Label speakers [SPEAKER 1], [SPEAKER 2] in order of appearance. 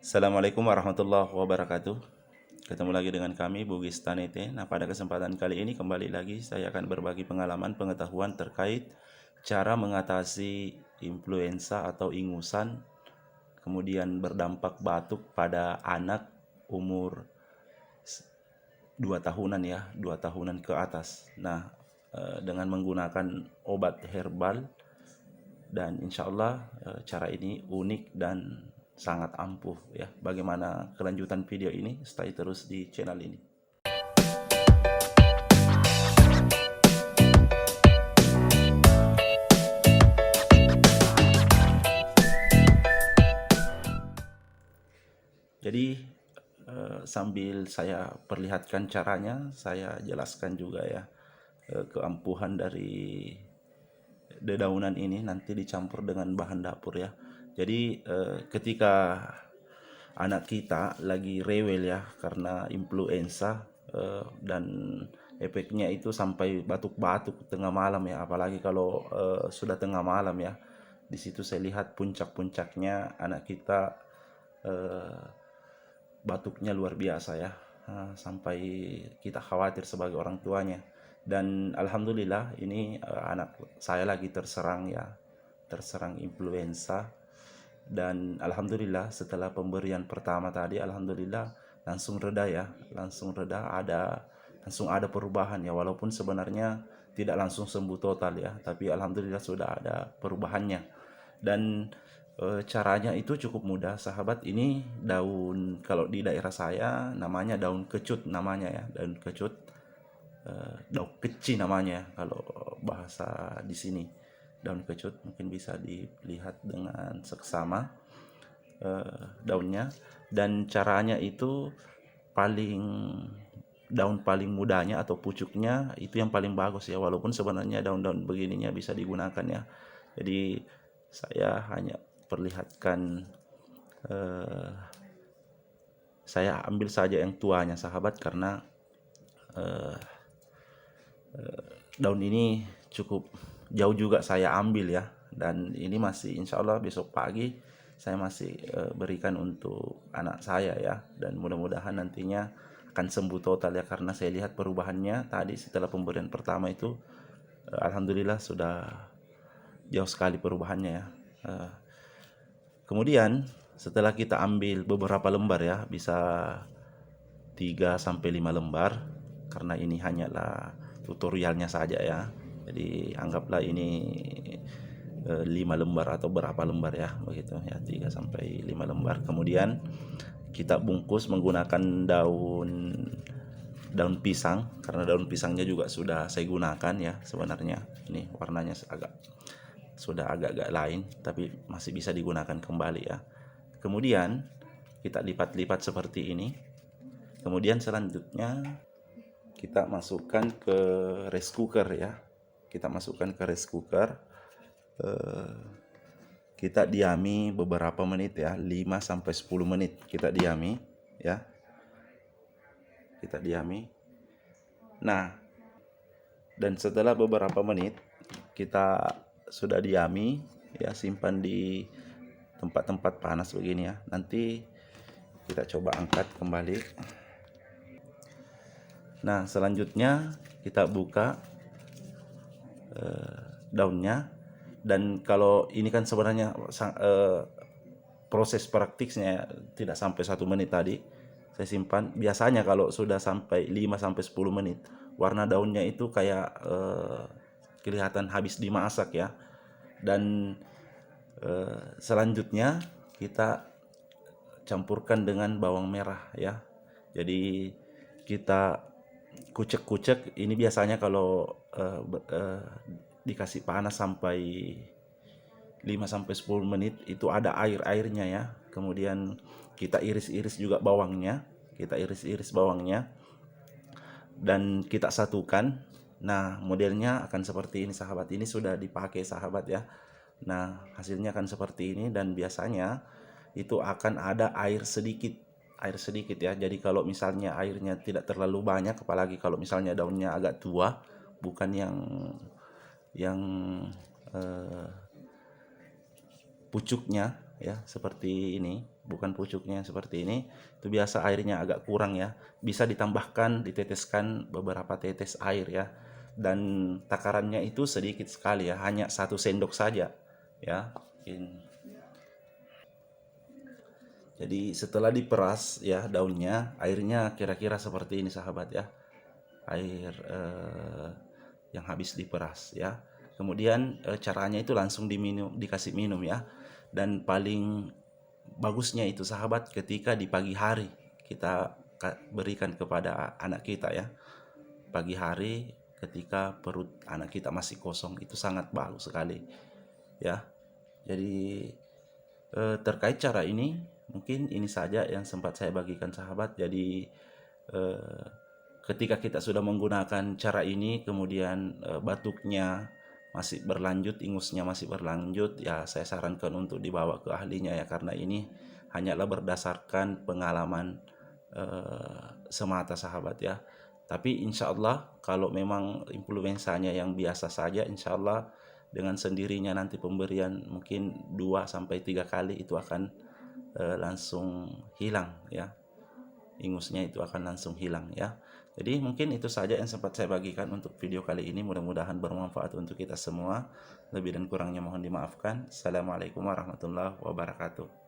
[SPEAKER 1] Assalamualaikum warahmatullahi wabarakatuh. Ketemu lagi dengan kami, Bugis Tanete. Nah, pada kesempatan kali ini kembali lagi saya akan berbagi pengalaman pengetahuan terkait cara mengatasi influenza atau ingusan, kemudian berdampak batuk pada anak umur 2 tahunan ya, 2 tahunan ke atas. Nah, dengan menggunakan obat herbal dan insya Allah cara ini unik dan sangat ampuh ya. Bagaimana kelanjutan video ini? Stay terus di channel ini. Jadi sambil saya perlihatkan caranya, saya jelaskan juga ya keampuhan dari dedaunan ini nanti dicampur dengan bahan dapur ya. Jadi ketika anak kita lagi rewel ya karena influenza dan efeknya itu sampai batuk-batuk tengah malam ya, apalagi kalau sudah tengah malam ya. Di situ saya lihat puncak-puncaknya anak kita batuknya luar biasa ya. Sampai kita khawatir sebagai orang tuanya. Dan alhamdulillah ini anak saya lagi terserang ya, terserang influenza. Dan alhamdulillah setelah pemberian pertama tadi alhamdulillah langsung reda ya, langsung reda, langsung ada perubahan ya, walaupun sebenarnya tidak langsung sembuh total ya, tapi alhamdulillah sudah ada perubahannya. Dan caranya itu cukup mudah sahabat. Ini daun, kalau di daerah saya namanya daun kecut namanya ya, daun kecut, daun keci namanya kalau bahasa di sini. Daun kecut mungkin bisa dilihat dengan seksama daunnya. Dan caranya itu daun paling mudanya atau pucuknya itu yang paling bagus ya, walaupun sebenarnya daun-daun begininya bisa digunakan ya. Jadi saya hanya perlihatkan, saya ambil saja yang tuanya sahabat, karena daun ini cukup jauh juga saya ambil ya, dan ini masih insya Allah besok pagi saya masih berikan untuk anak saya ya, dan mudah-mudahan nantinya akan sembuh total ya, karena saya lihat perubahannya tadi setelah pemberian pertama itu alhamdulillah sudah jauh sekali perubahannya ya. Kemudian setelah kita ambil beberapa lembar ya, bisa 3 sampai 5 lembar, karena ini hanyalah tutorialnya saja ya. Jadi anggaplah ini 5 lembar atau berapa lembar ya, begitu ya, 3 sampai 5 lembar. Kemudian kita bungkus menggunakan daun pisang, karena daun pisangnya juga sudah saya gunakan ya sebenarnya. Ini warnanya sudah agak-agak lain, tapi masih bisa digunakan kembali ya. Kemudian kita lipat-lipat seperti ini. Kemudian selanjutnya kita masukkan ke rice cooker ya. Kita masukkan ke rice cooker. Kita diami beberapa menit ya, 5 sampai 10 menit kita diami ya. Kita diami. Nah, dan setelah beberapa menit kita sudah diami ya, simpan di tempat-tempat panas begini ya. Nanti kita coba angkat kembali. Nah, selanjutnya kita buka daunnya. Dan kalau ini kan sebenarnya proses praktiknya tidak sampai 1 menit tadi. Saya simpan. Biasanya kalau sudah sampai 5 sampai 10 menit, warna daunnya itu kayak kelihatan habis dimasak ya. Dan selanjutnya kita campurkan dengan bawang merah ya. Jadi kita kucek-kucek. Ini biasanya kalau dikasih panas sampai 5 sampai 10 menit itu ada air-airnya ya. Kemudian kita iris-iris juga bawangnya. Kita iris-iris bawangnya dan kita satukan. Nah, modelnya akan seperti ini sahabat. Ini sudah dipakai sahabat ya. Nah, hasilnya akan seperti ini, dan biasanya itu akan ada air sedikit ya. Jadi kalau misalnya airnya tidak terlalu banyak, apalagi kalau misalnya daunnya agak tua, bukan yang pucuknya, ya, seperti ini, bukan pucuknya seperti ini, itu biasa airnya agak kurang ya. Bisa ditambahkan, diteteskan beberapa tetes air ya. Dan takarannya itu sedikit sekali ya, hanya 1 sendok saja ya. Jadi setelah diperas ya daunnya, airnya kira-kira seperti ini sahabat ya. Air yang habis diperas ya. Kemudian caranya itu langsung diminum, dikasih minum ya. Dan paling bagusnya itu sahabat ketika di pagi hari kita berikan kepada anak kita ya. Pagi hari ketika perut anak kita masih kosong, itu sangat bagus sekali ya. Jadi terkait cara ini, mungkin ini saja yang sempat saya bagikan sahabat. Jadi ketika kita sudah menggunakan cara ini, kemudian batuknya masih berlanjut, ingusnya masih berlanjut, ya saya sarankan untuk dibawa ke ahlinya ya, karena ini hanyalah berdasarkan pengalaman semata sahabat ya. Tapi insya Allah kalau memang influensanya yang biasa saja, insya Allah dengan sendirinya nanti pemberian mungkin 2 sampai 3 kali itu akan langsung hilang ya, ingusnya itu akan langsung hilang ya. Jadi mungkin itu saja yang sempat saya bagikan untuk video kali ini, mudah-mudahan bermanfaat untuk kita semua. Lebih dan kurangnya mohon dimaafkan. Assalamualaikum warahmatullahi wabarakatuh.